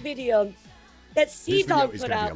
video that Cdawg put out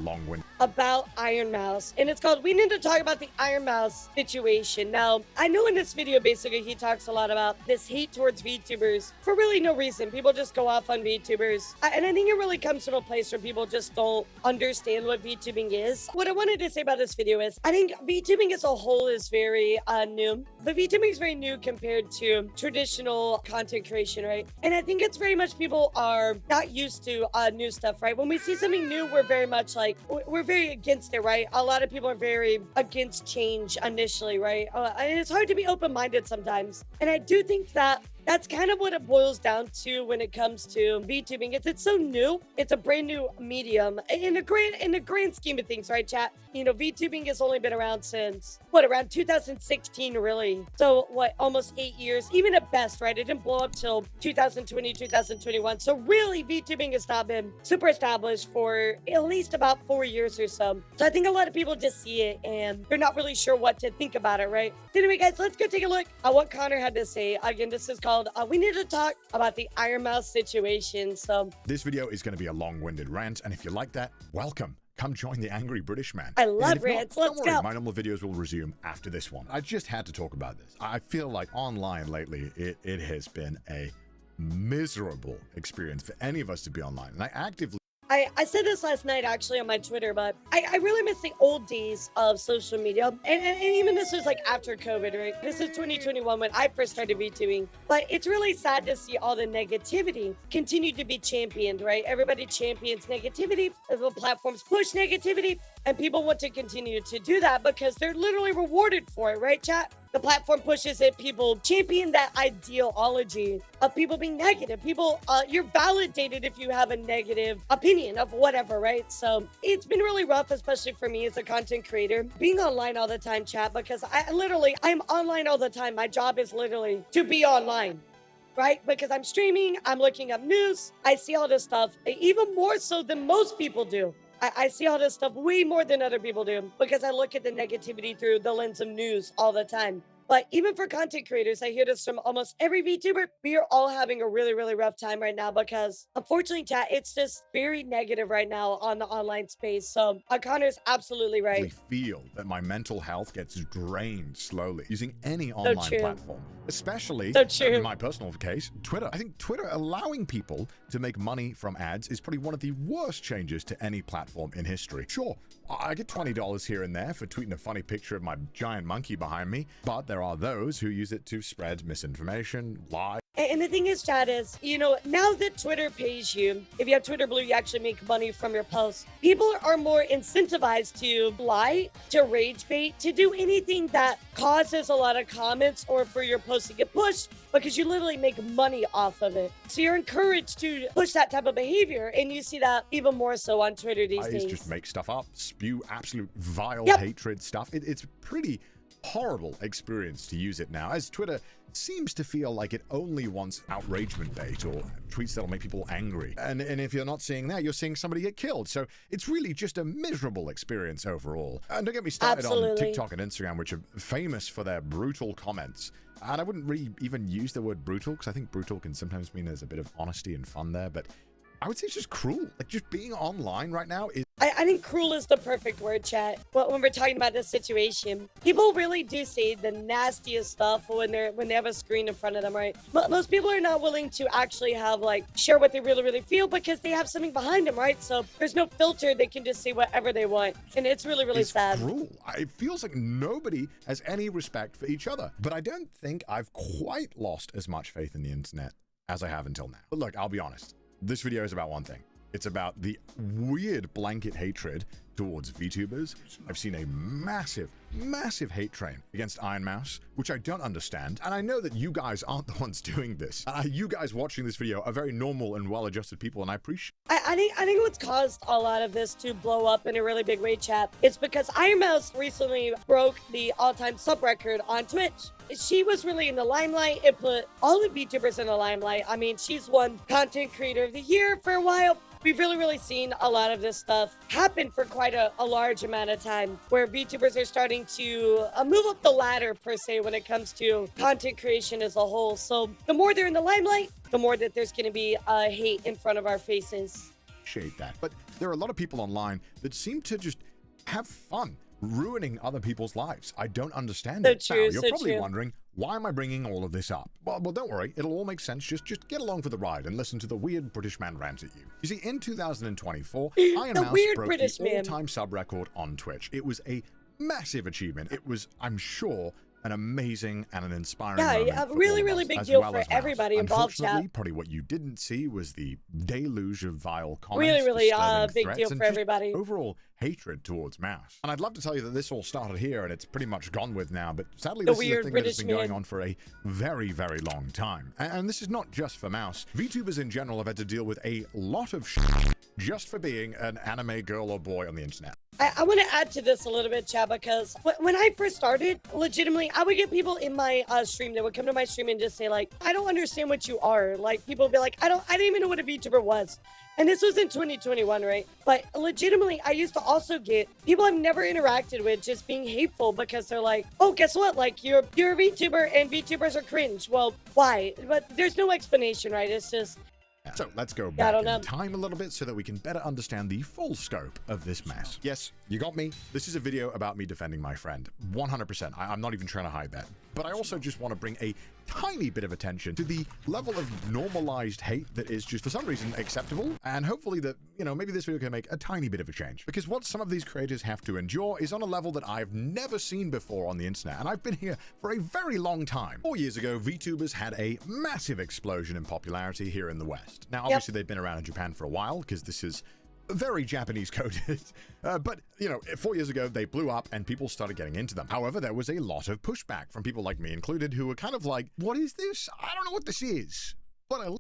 about Ironmouse, and it's called "We Need to Talk About the Ironmouse Situation." Now, I know in this video, basically, he talks a lot about this hate towards VTubers for really no reason. People just go off on VTubers, and I think it really comes from a place where people just don't understand what VTubing is. What I wanted to say about this video is, I think VTubing as a whole is very new, but VTubing is very new compared to traditional content creation, right? And I think it's very much people are not used to new stuff, right? When we see something new, we're very much like, we're very against it, right? A lot of people are very against change initially, right? And it's hard to be open-minded sometimes. And I do think that that's kind of what it boils down to when it comes to VTubing. It's so new. It's a brand new medium in the grand scheme of things, right, chat? You know, VTubing has only been around since around 2016, really. So almost 8 years, even at best, right? It didn't blow up till 2020, 2021. So really, VTubing has not been super established for at least about 4 years or so. So I think a lot of people just see it and they're not really sure what to think about it, right? Anyway, guys, let's go take a look at what Connor had to say. Again, this is called "We Need to Talk About the Ironmouse Situation." So this video is going to be a long-winded rant, and if you like that, welcome. Come join the angry British man. I love rants. Let's go. My normal videos will resume after this one. I just had to talk about this. I feel like online lately, it has been a miserable experience for any of us to be online, and I said this last night actually on my Twitter, but I really miss the old days of social media. And even this was like after COVID, right? This is 2021 when I first started VTubing. But it's really sad to see all the negativity continue to be championed, right? Everybody champions negativity. The platforms push negativity. And people want to continue to do that because they're literally rewarded for it, right, chat? The platform pushes it. People champion that ideology of people being negative. People, you're validated if you have a negative opinion of whatever, right? So it's been really rough, especially for me as a content creator, being online all the time, chat, because I'm online all the time. My job is literally to be online, right? Because I'm streaming, I'm looking up news, I see all this stuff, even more so than most people do. I see all this stuff way more than other people do because I look at the negativity through the lens of news all the time. But even for content creators, I hear this from almost every VTuber. We are all having a really, really rough time right now because unfortunately, chat, it's just very negative right now on the online space. So Connor's absolutely right. I feel that my mental health gets drained slowly using any online platform, especially in my personal case, Twitter. I think Twitter allowing people to make money from ads is probably one of the worst changes to any platform in history. Sure, I get $20 here and there for tweeting a funny picture of my giant monkey behind me, but there are those who use it to spread misinformation, lie. And the thing is, chat, is, you know, now that Twitter pays you, if you have Twitter Blue, you actually make money from your posts. People are more incentivized to lie, to rage bait, to do anything that causes a lot of comments or for your post to get pushed because you literally make money off of it. So you're encouraged to push that type of behavior. And you see that even more so on Twitter these days. Just make stuff up, spew absolute vile hatred stuff. It's pretty horrible experience to use it now, as Twitter seems to feel like it only wants outragement bait or tweets that'll make people angry. And if you're not seeing that, you're seeing somebody get killed. So it's really just a miserable experience overall. And don't get me started on TikTok and Instagram, which are famous for their brutal comments. And I wouldn't really even use the word brutal because I think brutal can sometimes mean there's a bit of honesty and fun there, but I would say it's just cruel. Like, just being online right now is... I think cruel is the perfect word, chat. When we're talking about this situation, people really do say the nastiest stuff when they have a screen in front of them, right? But most people are not willing to actually share what they really, really feel because they have something behind them, right? So there's no filter. They can just say whatever they want. And it's really, really sad. It's cruel. It feels like nobody has any respect for each other. But I don't think I've quite lost as much faith in the internet as I have until now. But look, I'll be honest. This video is about one thing. It's about the weird blanket hatred towards VTubers. I've seen a massive, massive hate train against Ironmouse, which I don't understand. And I know that you guys aren't the ones doing this. You guys watching this video are very normal and well-adjusted people, and I appreciate. I think what's caused a lot of this to blow up in a really big way, chat, is because Ironmouse recently broke the all-time sub record on Twitch. She was really in the limelight. It put all the VTubers in the limelight. I mean, she's won Content Creator of the Year for a while. We've really seen a lot of this stuff happen for quite a large amount of time, where VTubers are starting to move up the ladder, per se, when it comes to content creation as a whole. So the more they're in the limelight, the more that there's going to be hate in front of our faces. appreciate that. But there are a lot of people online that seem to just have fun ruining other people's lives. I don't understand it. True, Now, you're probably wondering, why am I bringing all of this up? Well, don't worry, it'll all make sense. Just get along for the ride and listen to the weird British man rant at you. You see, in 2024, Ironmouse broke the all-time sub record on Twitch. It was a massive achievement. It was, I'm sure, an amazing and an inspiring moment. Yeah, a really big deal for everybody involved, chat. Probably what you didn't see was the deluge of vile comments, really big deal for everybody. Overall hatred towards Mouse. And I'd love to tell you that this all started here and it's pretty much gone with now, but sadly this is a thing that has been going on for a very long time. And this is not just for Mouse. VTubers in general have had to deal with a lot of shit just for being an anime girl or boy on the internet. I want to add to this a little bit, Chad, because when I first started, legitimately, I would get people in my stream that would come to my stream and just say, like, I don't understand what you are. Like, people would be like, I didn't even know what a VTuber was. And this was in 2021, right? But legitimately, I used to also get people I've never interacted with just being hateful because they're like, oh, guess what? Like, you're a VTuber and VTubers are cringe. Well, why? But there's no explanation, right? It's just... So let's go back in time a little bit so that we can better understand the full scope of this mess. Yes, you got me. This is a video about me defending my friend. 100%. I'm not even trying to hide that. But I also just want to bring a tiny bit of attention to the level of normalized hate that is just for some reason acceptable. And hopefully that, you know, maybe this video can make a tiny bit of a change. Because what some of these creators have to endure is on a level that I've never seen before on the internet. And I've been here for a very long time. 4 years ago, VTubers had a massive explosion in popularity here in the West. Now, obviously they've been around in Japan for a while because this is very Japanese coded, but you know, 4 years ago they blew up and people started getting into them. However, there was a lot of pushback from people like me included who were kind of like, what is this? I don't know what this is.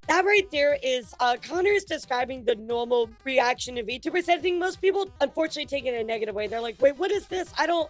That right there is Connor is describing the normal reaction to VTubers. I think most people unfortunately take it in a negative way. They're like, wait, what is this? I don't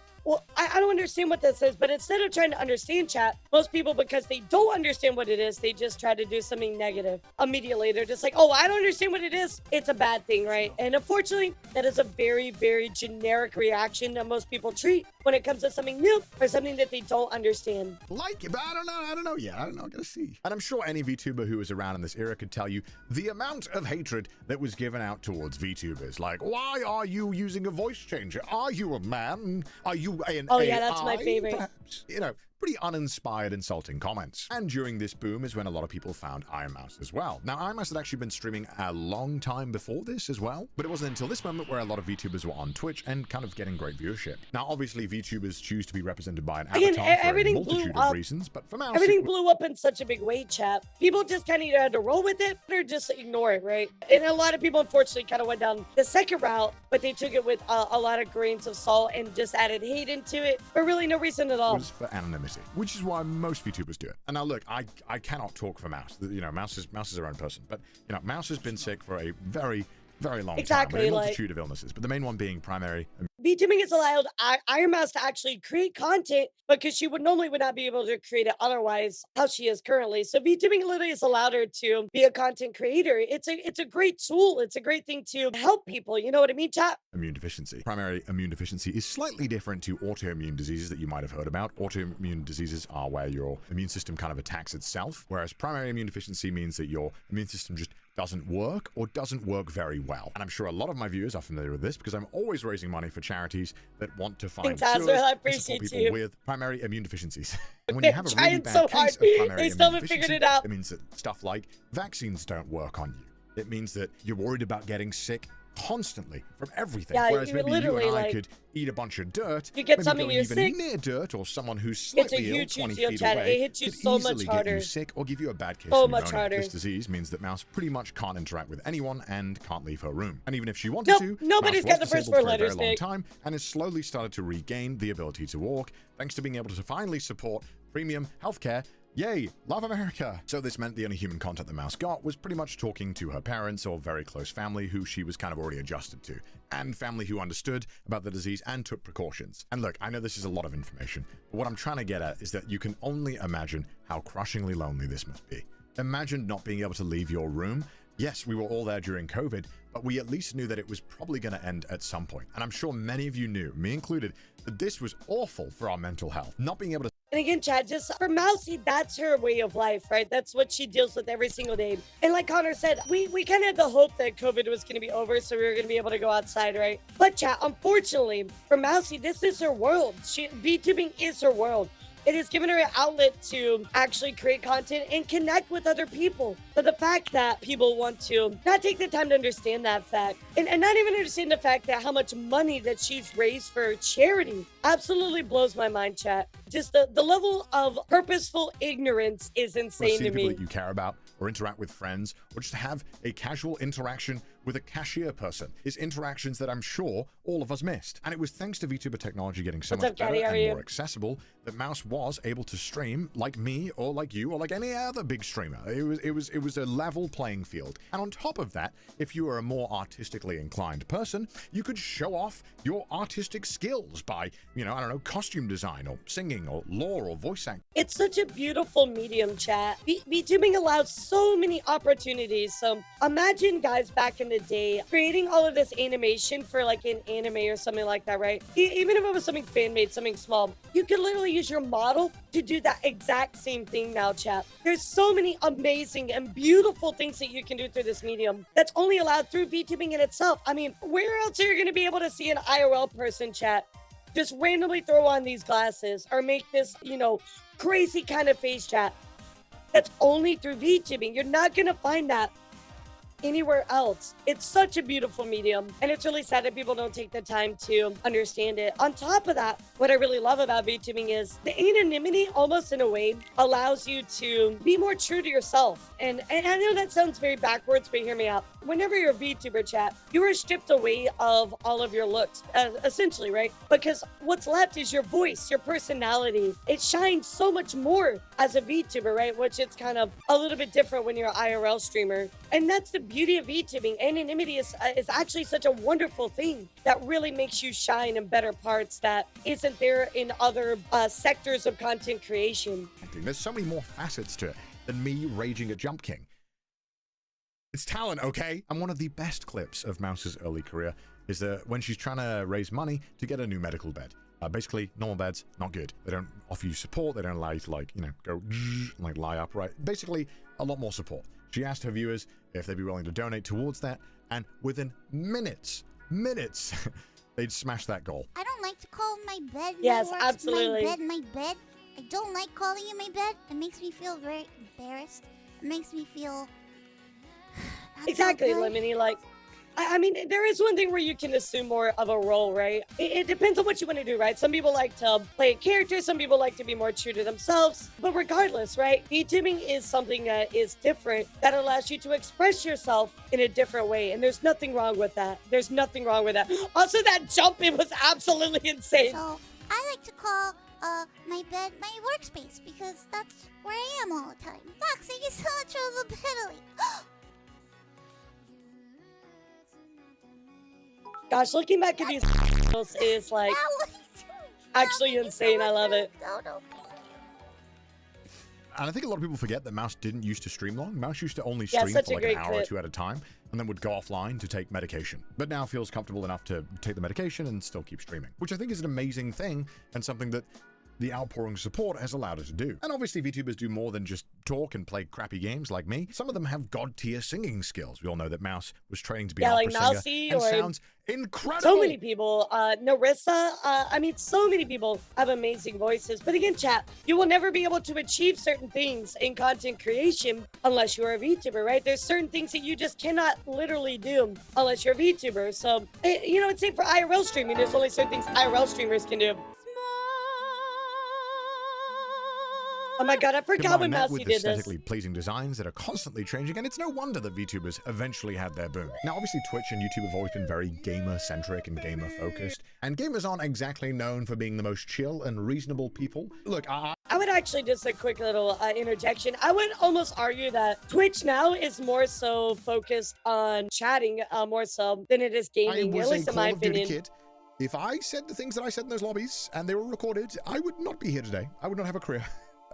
understand what this is. But instead of trying to understand, chat, most people, because they don't understand what it is, they just try to do something negative immediately. They're just like, oh, I don't understand what it is. It's a bad thing, right? And unfortunately, that is a very generic reaction that most people treat when it comes to something new or something that they don't understand. Like it, but I don't know. Yeah, I don't know. I gotta see. And I'm sure any VTuber who was around in this era could tell you the amount of hatred that was given out towards VTubers. Like, why are you using a voice changer? Are you a man? Are you an Oh AI, yeah, that's my favorite. Perhaps? You know, pretty uninspired, insulting comments. And during this boom is when a lot of people found Ironmouse as well. Now, Ironmouse had actually been streaming a long time before this as well, but it wasn't until this moment where a lot of VTubers were on Twitch and kind of getting great viewership. Now, obviously, VTubers choose to be represented by an avatar for a multitude of reasons, but for Mouse, everything blew up in such a big way, chat. People just kind of either had to roll with it or just ignore it, right? And a lot of people, unfortunately, kind of went down the second route, but they took it with a lot of grains of salt and just added hate into it, but really no reason at all. It was for anonymity, which is why most VTubers do it. And now look, I cannot talk for Mouse. You know, Mouse is their own person, but you know, Mouse has been sick for a very long time, with a multitude of illnesses, but the main one being primary. VTubing has allowed Ironmouse to actually create content because she would not be able to create it otherwise how she is currently. So VTubing literally has allowed her to be a content creator. It's a great tool. It's a great thing to help people. You know what I mean, chat? Immune deficiency. Primary immune deficiency is slightly different to autoimmune diseases that you might have heard about. Autoimmune diseases are where your immune system kind of attacks itself, whereas primary immune deficiency means that your immune system just doesn't work or doesn't work very well. And I'm sure a lot of my viewers are familiar with this because I'm always raising money for charities that want to find cures and support people with primary immune deficiencies. And when you have a really bad case of primary immune deficiency, it means that stuff like vaccines don't work on you. It means that you're worried about getting sick constantly from everything. Yeah, whereas maybe you and I could eat a bunch of dirt, you get maybe something going you're even sick, near dirt, or someone who's slightly ill 20 feet away, it hits you could so easily much harder. get you sick or give you a bad case So of much pneumonia. harder. This disease means that Mouse pretty much can't interact with anyone and can't leave her room. And even if she wanted to, nobody's got the first four letters, for a very long time and has slowly started to regain the ability to walk thanks to being able to finally support premium healthcare. Yay, love America! So this meant the only human contact the Mouse got was pretty much talking to her parents or very close family who she was kind of already adjusted to, and family who understood about the disease and took precautions. And look, I know this is a lot of information, but what I'm trying to get at is that you can only imagine how crushingly lonely this must be. Imagine not being able to leave your room. Yes, we were all there during COVID, but we at least knew that it was probably going to end at some point. And I'm sure many of you knew, me included, that this was awful for our mental health. Not being able to And again, chat, just for Mousy, that's her way of life, right? That's what she deals with every single day. And like Connor said, we kind of had the hope that COVID was going to be over, so we were going to be able to go outside, right? But chat, unfortunately, for Mousy, this is her world. VTubing is her world. It has given her an outlet to actually create content and connect with other people. But the fact that people want to not take the time to understand that fact and not even understand the fact that how much money that she's raised for charity absolutely blows my mind, chat. Just the level of purposeful ignorance is insane to me. People that you care about or interact with friends or just have a casual interaction with a cashier person is interactions that I'm sure all of us missed. And it was thanks to VTuber technology getting so much better and more accessible that Mouse was able to stream like me or like you or like any other big streamer. It was a level playing field. And on top of that, if you were a more artistically inclined person, you could show off your artistic skills by, you know, I don't know, costume design or singing or lore or voice acting. It's such a beautiful medium, chat. VTubing allows so many opportunities. So imagine guys back in the day creating all of this animation for like an anime or something like that, right? Even if it was something fan-made, something small, you could literally use your model to do that exact same thing now, chat. There's so many amazing and beautiful things that you can do through this medium that's only allowed through VTubing in itself. I mean, where else are you going to be able to see an IRL person, chat, just randomly throw on these glasses or make this, you know, crazy kind of face, chat? That's only through VTubing. You're not going to find that anywhere else. It's such a beautiful medium, and it's really sad that people don't take the time to understand it. On top of that, what I really love about VTubing is the anonymity, almost in a way, allows you to be more true to yourself. And I know that sounds very backwards, but hear me out. Whenever you're a VTuber, chat, you are stripped away of all of your looks, essentially, right? Because what's left is your voice, your personality. It shines so much more as a VTuber, right? Which it's kind of a little bit different when you're an IRL streamer. And that's the beauty of VTubing. Anonymity is actually such a wonderful thing that really makes you shine in better parts that isn't there in other sectors of content creation. There's so many more facets to it than me raging at Jump King. It's talent, okay? And one of the best clips of Mouse's early career is that when she's trying to raise money to get a new medical bed. Basically, normal beds, not good. They don't offer you support. They don't allow you to, like, you know, go like lie upright. Basically, a lot more support. She asked her viewers if they'd be willing to donate towards that, and within minutes, they'd smash that goal. I don't like to call my bed yes, absolutely. my bed. I don't like calling it my bed. It makes me feel very embarrassed. It makes me feel... Exactly, Lemony. Like, I mean, there is one thing where you can assume more of a role, right? It depends on what you want to do, right? Some people like to play a character. Some people like to be more true to themselves. But regardless, right? VTubing is something that is different that allows you to express yourself in a different way. And there's nothing wrong with that. There's nothing wrong with that. Also, that jump in was absolutely insane. So, I like to call my bed my workspace because that's where I am all the time. Fox, thank you so much for the pedally. Gosh, looking back at these is like actually insane. I love it. And I think a lot of people forget that Mouse didn't used to stream long. Mouse used to only stream for like an hour or two at a time and then would go offline to take medication. But now feels comfortable enough to take the medication and still keep streaming, which I think is an amazing thing and something that the outpouring support has allowed us to do. And obviously VTubers do more than just talk and play crappy games like me. Some of them have god-tier singing skills. We all know that Mouse was training to be an opera singer and sounds incredible. So many people, Narissa, I mean, so many people have amazing voices. But again, chat, you will never be able to achieve certain things in content creation unless you're a VTuber, right? There's certain things that you just cannot literally do unless you're a VTuber. So, you know, it's same for IRL streaming. There's only certain things IRL streamers can do. Oh my god, I forgot when Mousy did this. Aesthetically pleasing designs that are constantly changing, and it's no wonder that VTubers eventually had their boom. Now, obviously, Twitch and YouTube have always been very gamer-centric and gamer-focused, and gamers aren't exactly known for being the most chill and reasonable people. Look, I would actually, just a quick little interjection, I would almost argue that Twitch now is more so focused on chatting more so than it is gaming, at least in my opinion. Kid. If I said the things that I said in those lobbies, and they were recorded, I would not be here today. I would not have a career.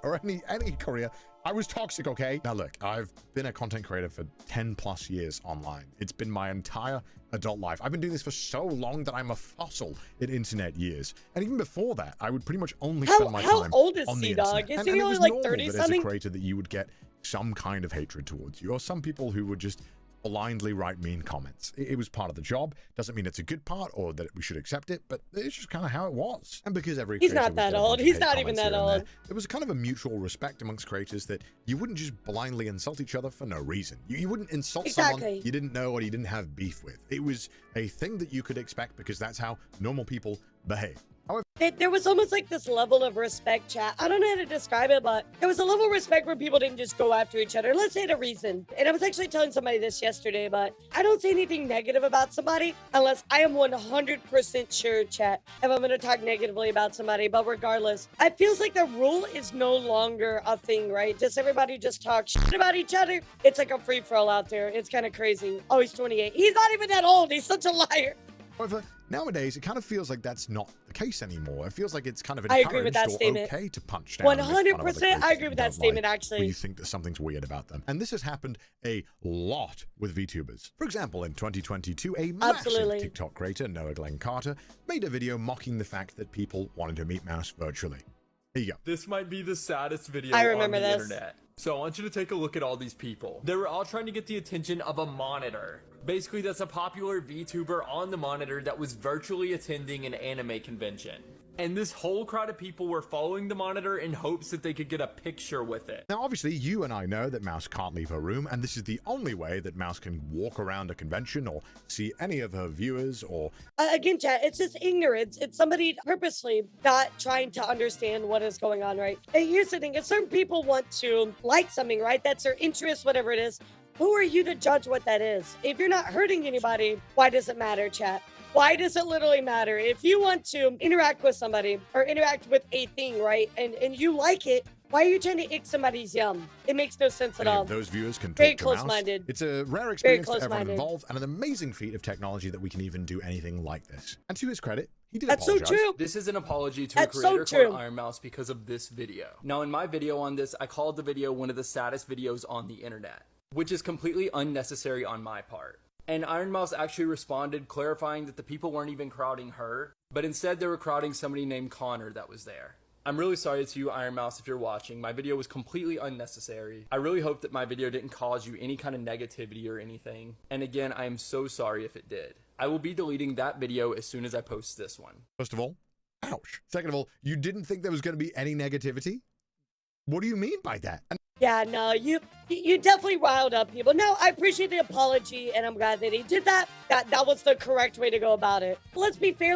Or any career I was toxic, okay? Now look, I've been a content creator for 10 plus years online. It's been my entire adult life. I've been doing this for so long that I'm a fossil in internet years. And even before that, I would pretty much only spend my time old is on the Cdawg? internet. Is And he it only was like normal 30 that something? as a creator that you would get some kind of hatred towards you, or some people who would just blindly write mean comments. It was part of the job. Doesn't mean it's a good part or that we should accept it, but it's just kind of how it was. And because every He's creator not would that get a old. bunch of He's hate not even comments that here and old. there was kind of a mutual respect amongst creators that you wouldn't just blindly insult each other for no reason. You wouldn't insult someone you didn't know or you didn't have beef with. It was a thing that you could expect because that's how normal people behave. However, there was almost like this level of respect, chat. I don't know how to describe it, but there was a level of respect where people didn't just go after each other. Let's say the reason. And I was actually telling somebody this yesterday, but I don't say anything negative about somebody unless I am 100% sure, chat, if I'm going to talk negatively about somebody. But regardless, it feels like the rule is no longer a thing, right? Just everybody just talk shit about each other. It's like a free-for-all out there. It's kind of crazy. Oh, he's 28. He's not even that old. He's such a liar. however, nowadays it kind of feels like that's not the case anymore. It feels like it's kind of I agree with that encouraged or statement. okay to punch down. 100%. I agree with that statement, actually. Where you think that something's weird about them. And this has happened a lot with VTubers. For example, in 2022, a massive TikTok creator, Noah Glenn Carter, made a video mocking the fact that people wanted to meet Mouse virtually. Here you go. This might be the saddest video on the internet. So I want you to take a look at all these people. They were all trying to get the attention of a monitor. Basically, that's a popular VTuber on the monitor that was virtually attending an anime convention. And this whole crowd of people were following the monitor in hopes that they could get a picture with it. Now, obviously, you and I know that Mouse can't leave her room, and this is the only way that Mouse can walk around a convention or see any of her viewers or... Again, chat, it's just ignorance. It's somebody purposely not trying to understand what is going on, right? And here's the thing. If certain people want to like something, right? That's their interest, whatever it is. Who are you to judge what that is? If you're not hurting anybody, why does it matter, chat? Why does it literally matter? If you want to interact with somebody or interact with a thing, right, and you like it, why are you trying to ick somebody's yum? It makes no sense at all. Those viewers can talk Very to Mouse. close-minded. It's a rare experience for everyone involved and an amazing feat of technology that we can even do anything like this. And to his credit, he did apologize. That's so true. This is an apology to a creator called Ironmouse because of this video. Now, in my video on this, I called the video one of the saddest videos on the internet, which is completely unnecessary on my part. And Ironmouse actually responded, clarifying that the people weren't even crowding her, but instead they were crowding somebody named Connor that was there. I'm really sorry to you, Ironmouse, if you're watching. My video was completely unnecessary. I really hope that my video didn't cause you any kind of negativity or anything. And again, I am so sorry if it did. I will be deleting that video as soon as I post this one. First of all, ouch. Second of all, you didn't think there was going to be any negativity? What do you mean by that? Yeah, no, you definitely riled up people. No, I appreciate the apology, and I'm glad that he did that. That was the correct way to go about it. Let's be fair.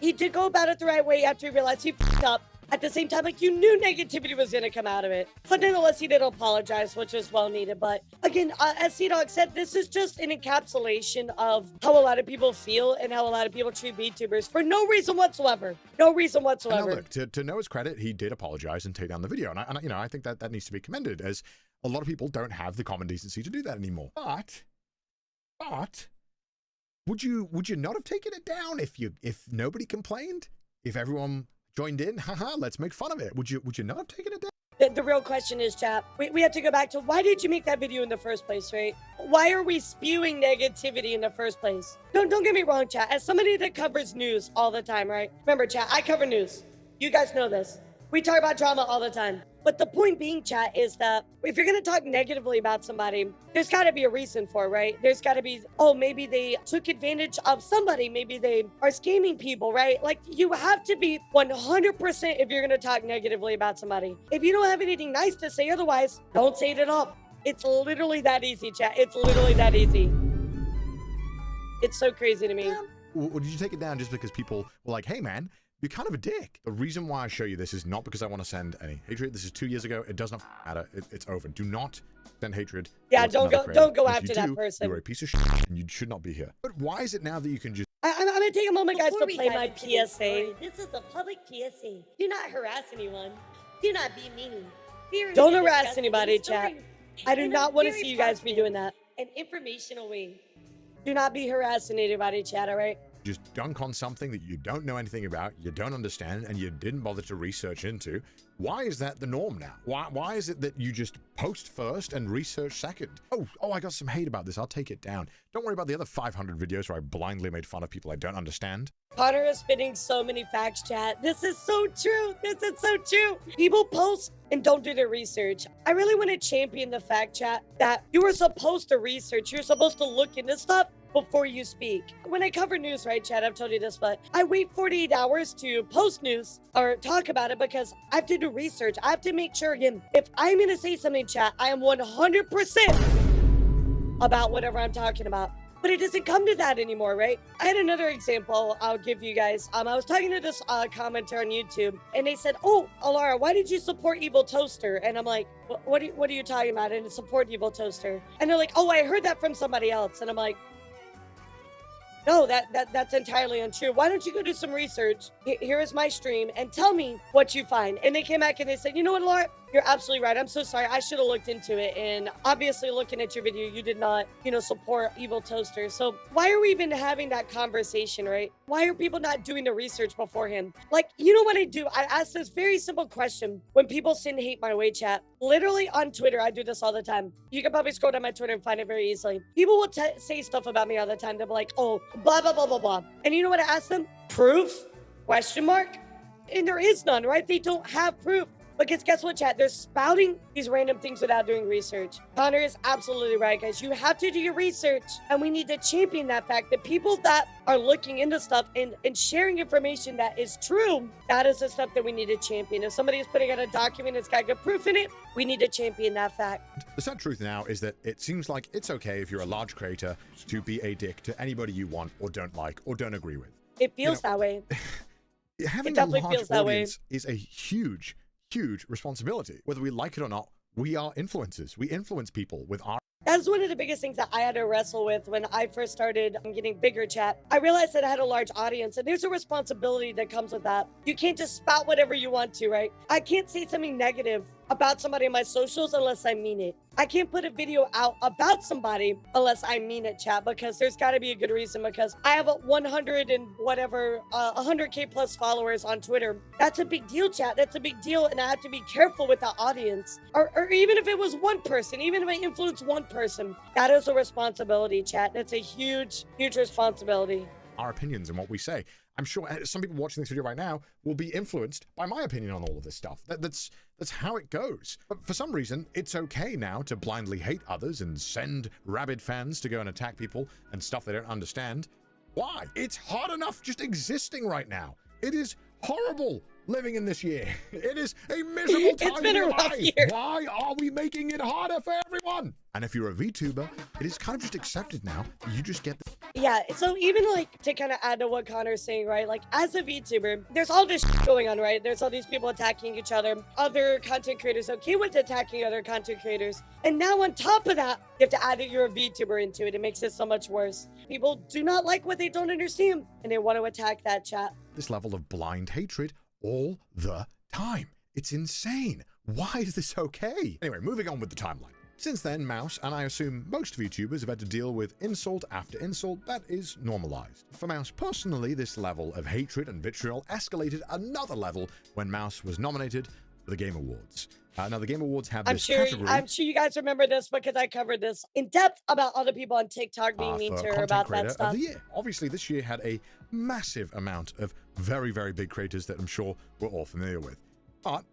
He did go about it the right way after he realized he f***ed up. At the same time, like, you knew negativity was going to come out of it. But nonetheless, he did apologize, which is well needed. But again, as Cdawg said, this is just an encapsulation of how a lot of people feel and how a lot of people treat VTubers for no reason whatsoever. No reason whatsoever. And now look, to Noah's credit, he did apologize and take down the video. And I think that needs to be commended, as a lot of people don't have the common decency to do that anymore. But would you not have taken it down if nobody complained? If everyone joined in, haha, let's make fun of it. Would you not have taken it down? The real question is, chat, we have to go back to, why did you make that video in the first place, right? Why are we spewing negativity in the first place? Don't get me wrong, chat. As somebody that covers news all the time, right? Remember, chat, I cover news. You guys know this. We talk about drama all the time. But the point being, chat, is that if you're going to talk negatively about somebody, there's got to be a reason for it, right? There's got to be, oh, maybe they took advantage of somebody. Maybe they are scamming people, right? Like, you have to be 100% if you're going to talk negatively about somebody. If you don't have anything nice to say otherwise, don't say it at all. It's literally that easy, chat. It's literally that easy. It's so crazy to me. Or did you take it down just because people were like, hey, man, you're kind of a dick? The reason why I show you this is not because I want to send any hatred. This is 2 years ago. It does not matter. It's over. Do not send hatred. Yeah, don't go after that person. You're a piece of shit and you should not be here. But why is it now that you can just... I'm going to take a moment, guys, to play my PSA. Story, this is a public PSA. Do not harass anyone. Do not be mean. Don't harass anybody, chat. I do not want to see you guys be doing that. An informational way. Do not be harassing anybody, chat, all right? just dunk on something that you don't know anything about, you don't understand, and you didn't bother to research into. Why is that the norm now? Why is it that you just post first and research second? Oh, I got some hate about this. I'll take it down. Don't worry about the other 500 videos where I blindly made fun of people I don't understand. Connor is spitting so many facts, chat. This is so true. This is so true. People post and don't do their research. I really want to champion the fact, chat, that you are supposed to research. You're supposed to look into stuff before you speak. When I cover news, right, Chad, I've told you this, but I wait 48 hours to post news or talk about it because I have to do research. I have to make sure, again, if I'm going to say something, chat, I am 100% about whatever I'm talking about. But it doesn't come to that anymore, right? I had another example I'll give you guys. I was talking to this commenter on YouTube, and they said, "Oh, Elara, why did you support Evil Toaster?" And I'm like, what are you talking about? And support Evil Toaster. And they're like, "Oh, I heard that from somebody else." And I'm like, no, that's entirely untrue. Why don't you go do some research? Here is my stream and tell me what you find. And they came back and they said, "You know what, Laura? You're absolutely right. I'm so sorry. I should have looked into it. And obviously looking at your video, you did not, support Evil Toaster. So why are we even having that conversation, right? Why are people not doing the research beforehand? Like, you know what I do? I ask this very simple question when people send hate my way, chat. Literally on Twitter, I do this all the time. You can probably scroll down my Twitter and find it very easily. People will say stuff about me all the time. They'll be like, "Oh, blah, blah, blah, blah, blah." And you know what I ask them? Proof? Question mark? And there is none, right? They don't have proof. Because guess what, chat? They're spouting these random things without doing research. Connor is absolutely right, guys. You have to do your research. And we need to champion that fact that people that are looking into stuff and sharing information that is true, that is the stuff that we need to champion. If somebody is putting out a document that's got good proof in it, we need to champion that fact. The sad truth now is that it seems like it's okay if you're a large creator to be a dick to anybody you want or don't like or don't agree with. It feels that way. Having a large audience is a huge responsibility. Whether we like it or not, we are influencers. We influence people with our... That's one of the biggest things that I had to wrestle with when I first started getting bigger, chat. I realized that I had a large audience, and there's a responsibility that comes with that. You can't just spout whatever you want to, right? I can't say something negative about somebody in my socials unless I mean it. I can't put a video out about somebody unless I mean it, chat, because there's got to be a good reason, because I have 100K plus followers on Twitter. That's a big deal, chat. That's a big deal, and I have to be careful with the audience. Or even if it was one person, even if I influence one person, that is a responsibility, chat. That's a huge responsibility. Our opinions and what we say. I'm sure some people watching this video right now will be influenced by my opinion on all of this stuff. That's how it goes. But for some reason, it's okay now to blindly hate others and send rabid fans to go and attack people and stuff they don't understand. Why? It's hard enough just existing right now. It is horrible living in this year. It is a miserable time. It's been a rough year. Why are we making it harder for everyone? And if you're a VTuber, it is kind of just accepted now. You just get the... Yeah, so even like to kind of add to what Connor's saying, right? Like as a VTuber, there's all this going on, right? There's all these people attacking each other, other content creators okay with attacking other content creators. And now on top of that, you have to add that you're a VTuber into it. It makes it so much worse. People do not like what they don't understand, and they want to attack that, chat. This level of blind hatred all the time. It's insane. Why is this okay? Anyway, moving on with the timeline. Since then, Mouse, and I assume most VTubers, have had to deal with insult after insult that is normalized. For Mouse personally, this level of hatred and vitriol escalated another level when Mouse was nominated for the Game Awards. Now, the Game Awards have this category. I'm sure you guys remember this because I covered this in depth about other people on TikTok being mean to her about that stuff. Of the year. Obviously, this year had a massive amount of very, very big creators that I'm sure we're all familiar with. But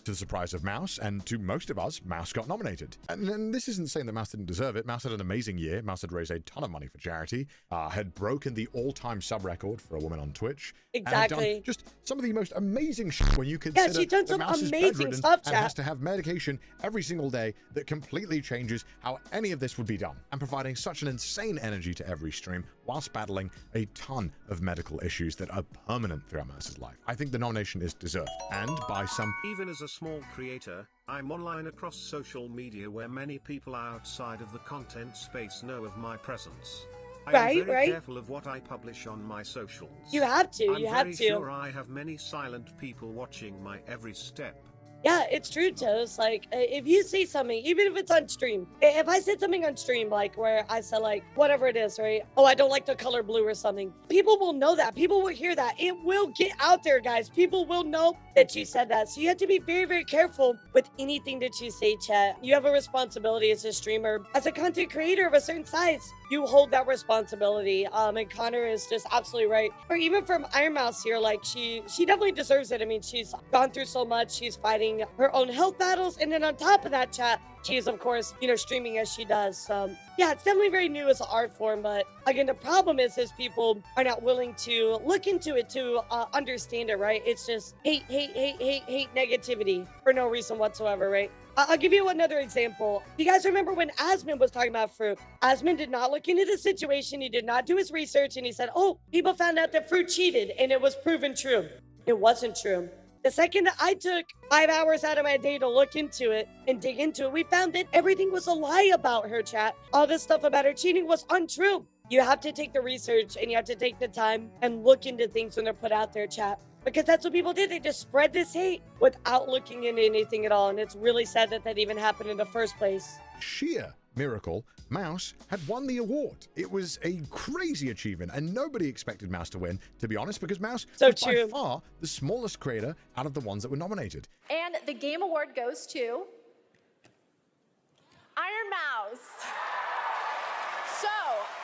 to the surprise of Mouse, and to most of us, Mouse got nominated. And this isn't saying that Mouse didn't deserve it. Mouse had an amazing year. Mouse had raised a ton of money for charity, had broken the all-time sub record for a woman on Twitch. Exactly. And done just some of the most amazing shit when you consider she's done some amazing stuff, and has to have medication every single day that completely changes how any of this would be done, and providing such an insane energy to every stream whilst battling a ton of medical issues that are permanent throughout Mouse's life. I think the nomination is deserved, and by some... Even as a small creator, I'm online across social media where many people outside of the content space know of my presence. I am very careful of what I publish on my socials. You have to, I'm very sure I have many silent people watching my every step. Yeah, it's true, Toast. Like, if you say something, even if it's on stream, if I said something on stream, like where I said like whatever it is, right? Oh, I don't like the color blue or something. People will know that. People will hear that. It will get out there, guys. People will know that you said that. So you have to be very, very careful with anything that you say, chat. You have a responsibility as a streamer, as a content creator of a certain size. You hold that responsibility. And Connor is just absolutely right. Or even from Ironmouse here, like she definitely deserves it. I mean, she's gone through so much. She's fighting her own health battles, and then on top of that, chat, she's of course, you know, streaming as she does. Yeah, it's definitely very new as an art form, but again, the problem is people are not willing to look into it to understand it, right? It's just hate negativity for no reason whatsoever, right? I'll give you another example. You guys remember when Asmon was talking about fruit? Asmon did not look into the situation. He did not do his research, and he said, oh, people found out that fruit cheated, and it was proven true. It wasn't true. The second that I took 5 hours out of my day to look into it and dig into it, we found that everything was a lie about her, chat. All this stuff about her cheating was untrue. You have to take the research and you have to take the time and look into things when they're put out there, chat. Because that's what people did. They just spread this hate without looking into anything at all. And it's really sad that that even happened in the first place. Sheer miracle, Mouse had won the award. It was a crazy achievement, and nobody expected Mouse to win, to be honest, because Mouse was by far the smallest creator out of the ones that were nominated. And the game award goes to Ironmouse. So,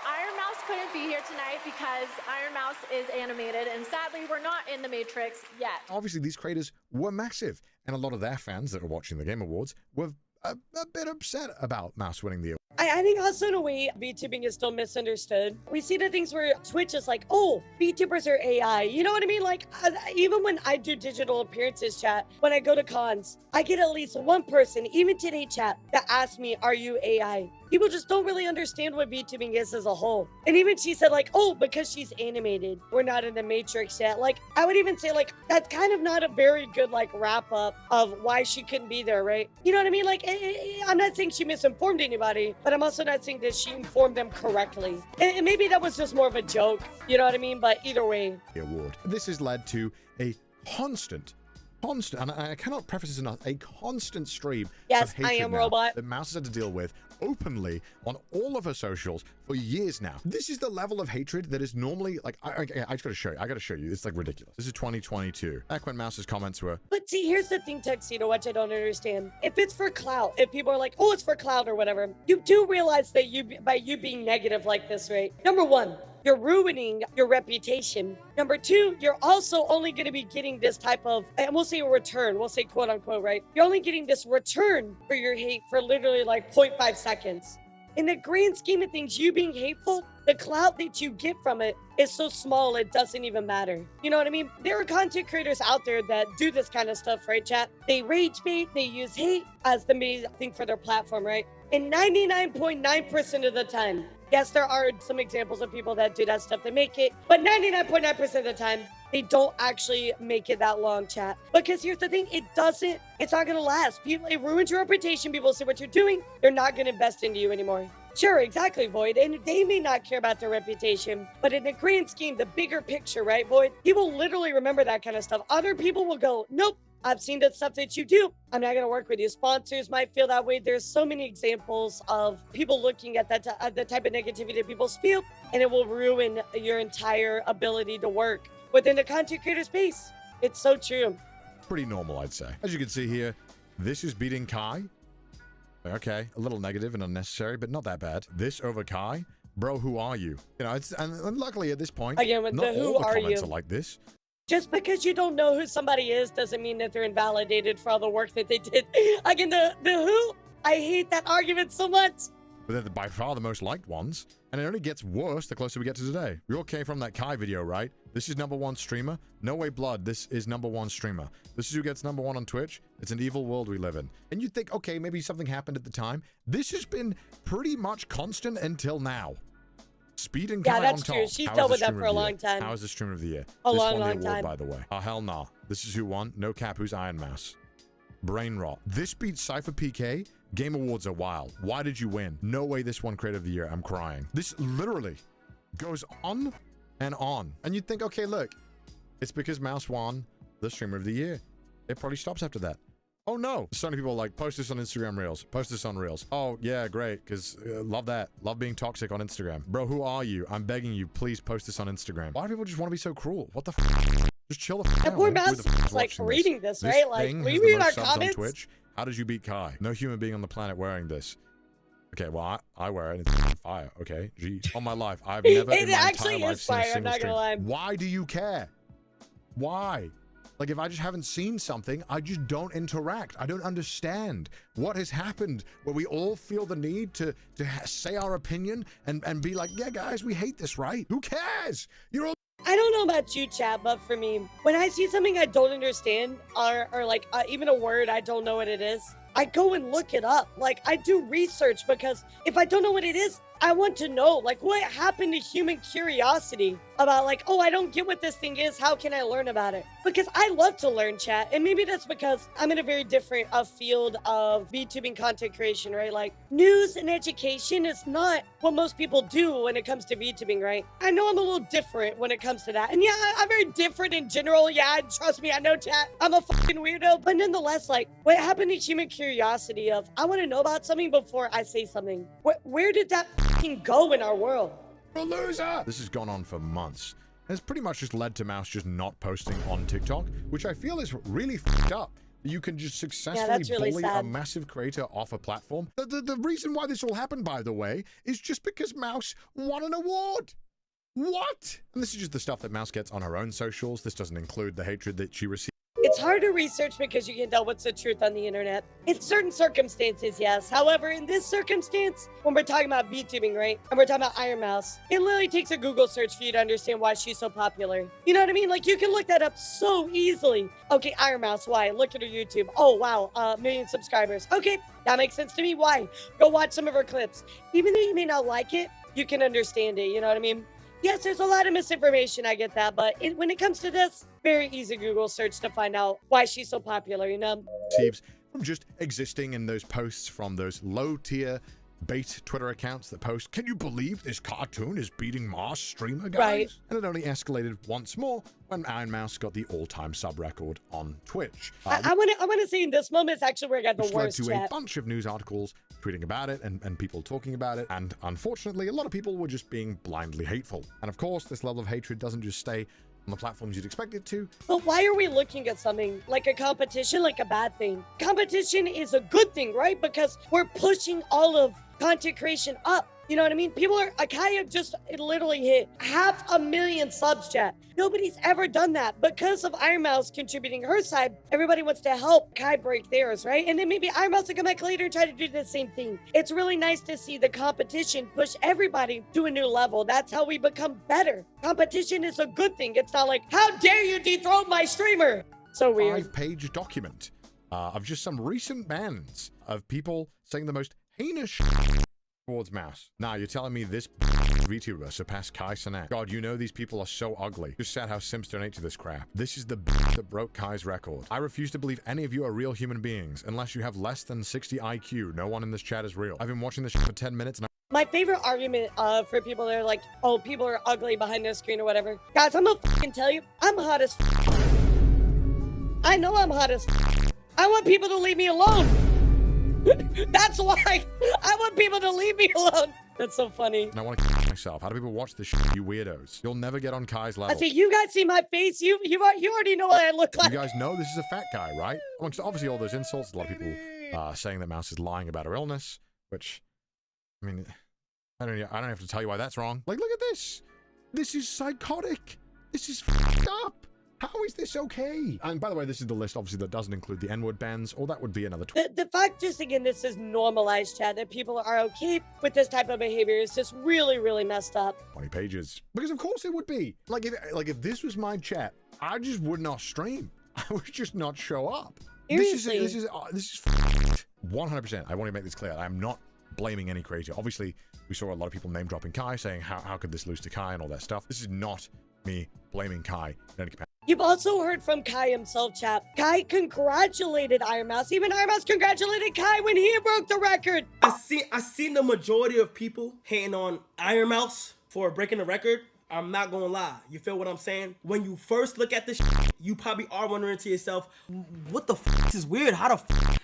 Ironmouse couldn't be here tonight because Ironmouse is animated, and sadly, we're not in the Matrix yet. Obviously, these creators were massive, and a lot of their fans that were watching the Game Awards were a bit upset about Mouse winning the award. I think also in a way, VTubing is still misunderstood. We see the things where Twitch is like, oh, VTubers are AI. You know what I mean? Like, even when I do digital appearances, chat, when I go to cons, I get at least one person, even today, chat, that asks me, are you AI? People just don't really understand what VTubing is as a whole. And even she said like, oh, because she's animated, we're not in the Matrix yet. Like, I would even say like, that's kind of not a very good like wrap up of why she couldn't be there, right? You know what I mean? Like, I'm not saying she misinformed anybody, but I'm also not saying that she informed them correctly. And maybe that was just more of a joke, you know what I mean? But either way. The award. This has led to a constant, and I cannot preface this enough, a constant stream of hatred I am robot that Mouse has had to deal with openly on all of her socials for years now. This is the level of hatred that is normally like, I just gotta show you. I gotta show you. It's like ridiculous. This is 2022. Back when Mouse's comments were. But see, here's the thing, Tuxedo, which I don't understand. If it's for clout, if people are like, oh, it's for clout or whatever, you do realize that by you being negative like this, right? Number one, you're ruining your reputation. Number two, you're also only going to be getting this type of, and we'll say a return, we'll say quote unquote, right? You're only getting this return for your hate for literally like 0.5 seconds. In the grand scheme of things, you being hateful, the clout that you get from it is so small, it doesn't even matter. You know what I mean? There are content creators out there that do this kind of stuff, right, chat? They rage bait, they use hate as the main thing for their platform, right? And 99.9% of the time, yes, there are some examples of people that do that stuff that make it, but 99.9% of the time, they don't actually make it that long, chat. Because here's the thing, it's not gonna last. It ruins your reputation. People see what you're doing, they're not gonna invest into you anymore. Sure, exactly, Void. And they may not care about their reputation, but in the grand scheme, the bigger picture, right, Void? People literally remember that kind of stuff. Other people will go, nope, I've seen the stuff that you do. I'm not going to work with you. Sponsors might feel that way. There's so many examples of people looking at the type of negativity that people spew, and it will ruin your entire ability to work within the content creator space. It's so true. Pretty normal, I'd say. As you can see here, this is beating Kai. Okay, a little negative and unnecessary, but not that bad. This over Kai. Bro, who are you? You know, and luckily at this point, again, with not the all the comments are like this. Just because you don't know who somebody is doesn't mean that they're invalidated for all the work that they did. Again, the who, I hate that argument so much. But they're by far the most liked ones, and it only gets worse the closer we get to today. We all came from that Kai video, right? This is #1 streamer. No way blood, this is #1 streamer. This is who gets #1 on Twitch. It's an evil world we live in. And you'd think, okay, maybe something happened at the time. This has been pretty much constant until now. Speed and Kai on top. Yeah, that's true. She's dealt with that for a long time. How is the streamer of the year? A this long, won the long award, time. by the way. Oh, hell nah. This is who won. No cap, who's Ironmouse. Brain rot. This beats Cypher PK. Game Awards are wild. Why did you win? No way this won Creator of the Year. I'm crying. This literally goes on and on. And you'd think, okay, look, it's because Mouse won the Streamer of the Year. It probably stops after that. Oh no. So many people are like, post this on Instagram Reels. Post this on Reels. Oh yeah, great. Because love that. Love being toxic on Instagram. Bro, who are you? I'm begging you, please post this on Instagram. Why do people just want to be so cruel? What the f? Just chill the f out. Poor Mouse is like reading this, right? Like, we read our comments. On Twitch. How did you beat Kai? No human being on the planet wearing this. Okay, well, I wear it and it's fire. Okay, geez. On my life, I've never in my entire life seen a single stream. Why do you care? Why? Like, if I just haven't seen something, I just don't interact. I don't understand what has happened where we all feel the need to say our opinion and be like, yeah, guys, we hate this, right? Who cares? You're all... I don't know about you, chat, but for me, when I see something I don't understand or like even a word I don't know what it is, I go and look it up. Like, I do research because if I don't know what it is, I want to know, like, what happened to human curiosity about, like, oh, I don't get what this thing is. How can I learn about it? Because I love to learn, chat. And maybe that's because I'm in a very different field of VTubing content creation, right? Like, news and education is not what most people do when it comes to VTubing, right? I know I'm a little different when it comes to that. And yeah, I'm very different in general. Yeah, trust me, I know, chat. I'm a fucking weirdo. But nonetheless, like, what happened to human curiosity of, I want to know about something before I say something. Where did that go in our world? A loser! This has gone on for months. And it's pretty much just led to Mouse just not posting on TikTok, which I feel is really f***ed up. You can just successfully bully a massive creator off a platform. The reason why this all happened, by the way, is just because Mouse won an award. What? And this is just the stuff that Mouse gets on her own socials. This doesn't include the hatred that she received. It's hard to research because you can tell what's the truth on the internet. In certain circumstances, yes. However, in this circumstance, when we're talking about VTubing, right? And we're talking about Ironmouse, it literally takes a Google search for you to understand why she's so popular. You know what I mean? Like, you can look that up so easily. Okay, Ironmouse, why? Look at her YouTube. Oh, wow, 1 million subscribers. Okay, that makes sense to me. Why? Go watch some of her clips. Even though you may not like it, you can understand it. You know what I mean? Yes, there's a lot of misinformation, I get that, but when it comes to this, very easy Google search to find out why she's so popular, you know? From just existing in those posts from those low-tier bait Twitter accounts that post, can you believe this cartoon is beating Mars streamer, guys? Right. And it only escalated once more when Ironmouse got the all-time sub record on Twitch. I want to say in this moment is actually where I got the worst led to chat. a bunch of news articles tweeting about it and people talking about it. And unfortunately, a lot of people were just being blindly hateful. And of course, this level of hatred doesn't just stay on the platforms you'd expect it to. But why are we looking at something like a competition like a bad thing? Competition is a good thing, right? Because we're pushing all of content creation up. You know what I mean? People are, Akaya just literally hit 500,000 subs, chat. Nobody's ever done that. Because of Ironmouse contributing her side, everybody wants to help Kai break theirs, right? And then maybe Ironmouse will come back later and try to do the same thing. It's really nice to see the competition push everybody to a new level. That's how we become better. Competition is a good thing. It's not like, how dare you dethrone my streamer? So weird. 5-page document of just some recent bans of people saying the most heinous towards Mouse. Now, you're telling me this VTuber surpassed Kai Cenat? God, you know these people are so ugly. Just sad how Sims donate to this crap. This is the that broke Kai's record. I refuse to believe any of you are real human beings unless you have less than 60 IQ. No one in this chat is real. I've been watching this for 10 minutes and my favorite argument for people that are like, oh, people are ugly behind their screen or whatever. Guys, I'm gonna fucking tell you, I'm hot as I know I'm hot as I want people to leave me alone. That's why I want people to leave me alone. That's so funny. And I want to kill myself. How do people watch this shit, you weirdos? You'll never get on Kai's level. I see, you guys see my face. You already know what I look like. You guys know this is a fat guy, right? Amongst obviously all those insults, a lot of people saying that Mouse is lying about her illness, which, I mean, I don't have to tell you why that's wrong. Like, look at this. This is psychotic. This is f***ed up. How is this okay? And by the way, this is the list, obviously, that doesn't include the N-word bans, or that would be another... The fact, just again, this is normalized, chat, that people are okay with this type of behavior is just really, really messed up. 20 pages. Because of course it would be. Like if this was my chat, I just would not stream. I would just not show up. Seriously. This is 100%. I want to make this clear. I'm not blaming any creator. Obviously, we saw a lot of people name-dropping Kai, saying, how could this lose to Kai and all that stuff. This is not me blaming Kai in any capacity. You've also heard from Kai himself, chap. Kai congratulated Ironmouse. Even Ironmouse congratulated Kai when he broke the record. I seen the majority of people hating on Ironmouse for breaking the record. I'm not gonna lie. You feel what I'm saying? When you first look at this, you probably are wondering to yourself, what the f is weird? How the f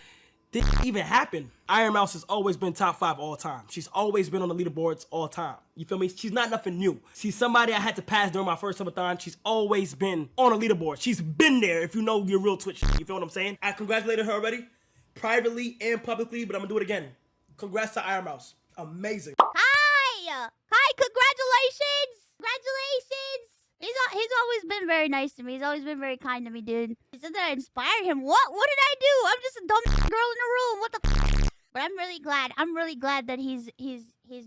did it even happen? Ironmouse has always been top 5 all time. She's always been on the leaderboards all time. You feel me? She's not nothing new. She's somebody I had to pass during my first subathon. She's always been on the leaderboard. She's been there if you know your real Twitch. You feel what I'm saying? I congratulated her already, privately and publicly, but I'm gonna do it again. Congrats to Ironmouse. Amazing. Hi! Hi, congratulations! Congratulations! He's always been very nice to me. He's always been very kind to me, dude. He said that I inspired him. What did I do? I'm just a dumb girl in the room. What the f? But I'm really glad. I'm really glad that he's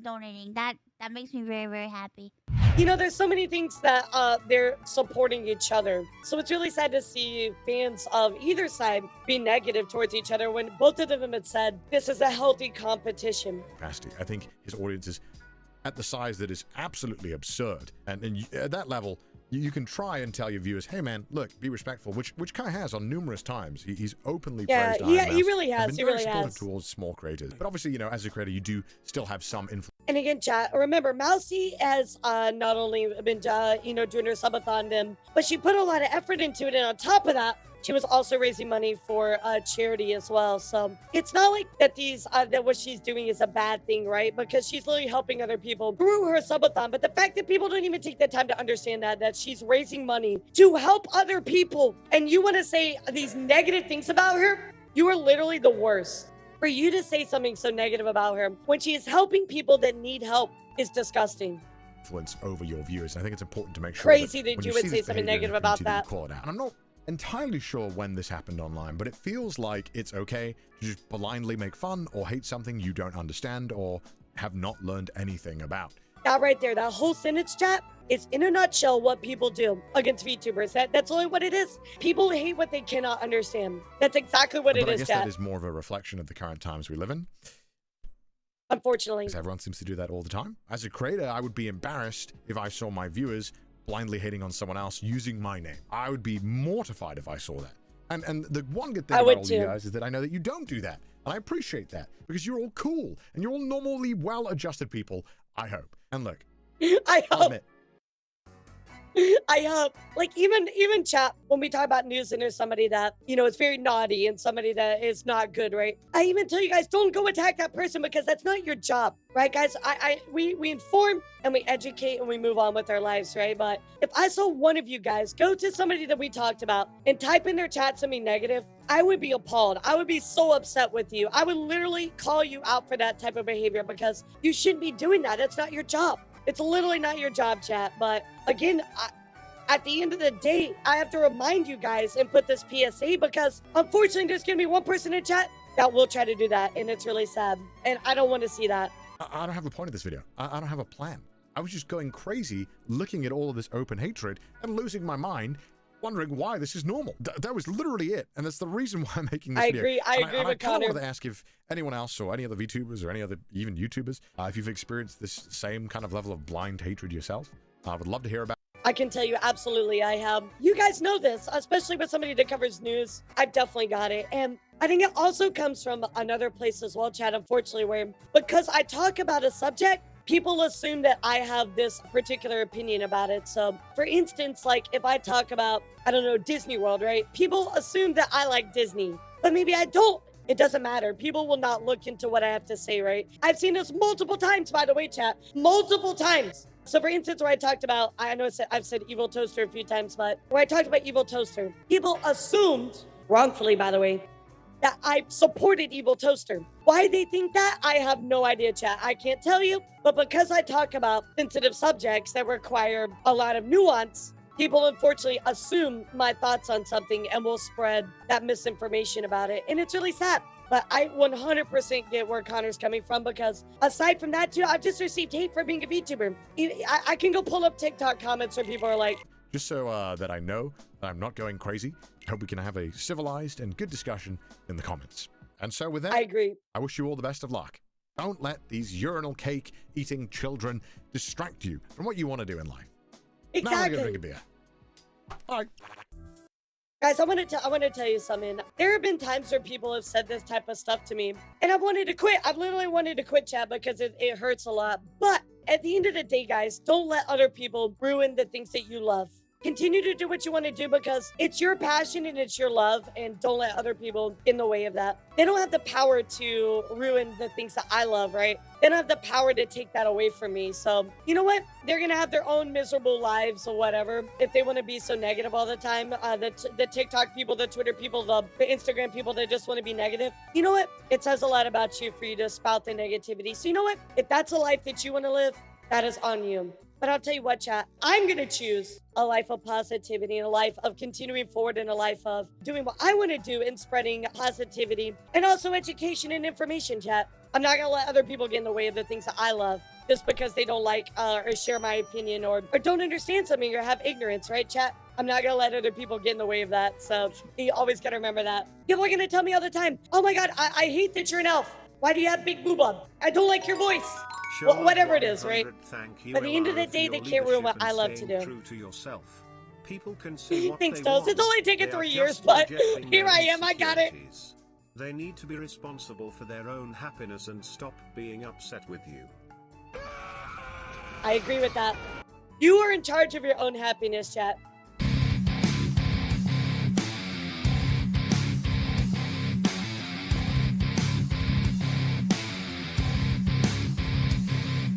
donating. That makes me very, very happy. You know, there's so many things that they're supporting each other. So it's really sad to see fans of either side be negative towards each other when both of them had said this is a healthy competition. Nasty. I think his audience is at the size that is absolutely absurd. And at that level, you can try and tell your viewers, hey man, look, be respectful, which Kai has on numerous times. He's openly praised Ironmouse. He really has. He really has. Towards small creators. But obviously, you know, as a creator, you do still have some influence. And again, chat, remember, Mousy has not only been, you know, doing her subathon, but she put a lot of effort into it. And on top of that, she was also raising money for charity as well. So it's not like that that what she's doing is a bad thing, right? Because she's literally helping other people through her subathon. But the fact that people don't even take the time to understand that she's raising money to help other people, and you want to say these negative things about her, you are literally the worst. For you to say something so negative about her when she is helping people that need help is disgusting. Influence over your viewers. I think it's important to make sure crazy that you would say something negative about that. Call it out. And I'm not entirely sure when this happened online, but it feels like it's okay to just blindly make fun or hate something you don't understand or have not learned anything about. That right there, that whole sentence, chat, is in a nutshell what people do against VTubers. That's only what it is. People hate what they cannot understand. That's exactly what it is, chat. I guess that is more of a reflection of the current times we live in. Unfortunately. Because everyone seems to do that all the time. As a creator, I would be embarrassed if I saw my viewers blindly hating on someone else using my name. I would be mortified if I saw that. And the one good thing about all you guys is that I know that you don't do that. And I appreciate that because you're all cool and you're all normally well-adjusted people, I hope. And look, I hope. I hope, like, even chat, when we talk about news and there's somebody that, you know, is very naughty and somebody that is not good, right? I even tell you guys, don't go attack that person because that's not your job, right, guys? We inform and we educate and we move on with our lives, right? But if I saw one of you guys go to somebody that we talked about and type in their chat something negative, I would be appalled. I would be so upset with you. I would literally call you out for that type of behavior because you shouldn't be doing that. That's not your job. It's literally not your job, chat. But again, at the end of the day, I have to remind you guys and put this PSA because unfortunately, there's going to be one person in chat that will try to do that. And it's really sad. And I don't want to see that. I don't have a point of this video. I don't have a plan. I was just going crazy looking at all of this open hatred and losing my mind, wondering why this is normal. That was literally it. And that's the reason why I'm making this video. I agree with Connor. I kind of wanted to ask if anyone else or any other VTubers or any other even YouTubers, if you've experienced this same kind of level of blind hatred yourself. I would love to hear about it. I can tell you absolutely I have. You guys know this, especially with somebody that covers news. I've definitely got it. And I think it also comes from another place as well, Chad, unfortunately, where because I talk about a subject, people assume that I have this particular opinion about it. So for instance, like if I talk about, I don't know, Disney World, right? People assume that I like Disney, but maybe I don't. It doesn't matter. People will not look into what I have to say, right? I've seen this multiple times, by the way, chat, multiple times. So for instance, where I talked about, I know I've said Evil Toaster a few times, but where I talked about Evil Toaster, people assumed, wrongfully, by the way, that I supported Evil Toaster. Why they think that, I have no idea, chat. I can't tell you, but because I talk about sensitive subjects that require a lot of nuance, people unfortunately assume my thoughts on something and will spread that misinformation about it. And it's really sad. But I 100% get where Connor's coming from because aside from that too, I've just received hate for being a VTuber. I can go pull up TikTok comments where people are like, just so that I know that I'm not going crazy, I hope we can have a civilized and good discussion in the comments. And so with that, I agree. I wish you all the best of luck. Don't let these urinal cake eating children distract you from what you want to do in life. Exactly. Now I'm gonna drink a beer. All right. Guys, I want to tell you something. There have been times where people have said this type of stuff to me, and I've wanted to quit. I've literally wanted to quit, chat, because it hurts a lot. But at the end of the day, guys, don't let other people ruin the things that you love. continue to do what you want to do because it's your passion and it's your love, and don't let other people in the way of that. They don't have the power to ruin the things that I love, right? They don't have the power to take that away from me. So, you know what? They're going to have their own miserable lives or whatever. If they want to be so negative all the time, the TikTok people, the Twitter people, the Instagram people that just want to be negative. You know what? It says a lot about you for you to spout the negativity. So you know what? If that's a life that you want to live, that is on you. But I'll tell you what, chat, I'm going to choose a life of positivity and a life of continuing forward and a life of doing what I want to do and spreading positivity and also education and information, chat. I'm not going to let other people get in the way of the things that I love just because they don't like or share my opinion or don't understand something or have ignorance, right, chat? I'm not going to let other people get in the way of that. So you always got to remember that. People are going to tell me all the time, oh my God, I hate that you're an elf. Why do you have big boob? I don't like your voice. Well, whatever it is, right? At the end of the day, they can't ruin what I love to do. True to yourself. People can say what Thanks, they Toast. want. It's only taken 3 years, but here I am. I got it. They need to be responsible for their own happiness and stop being upset with you. I agree with that. You are in charge of your own happiness, chat.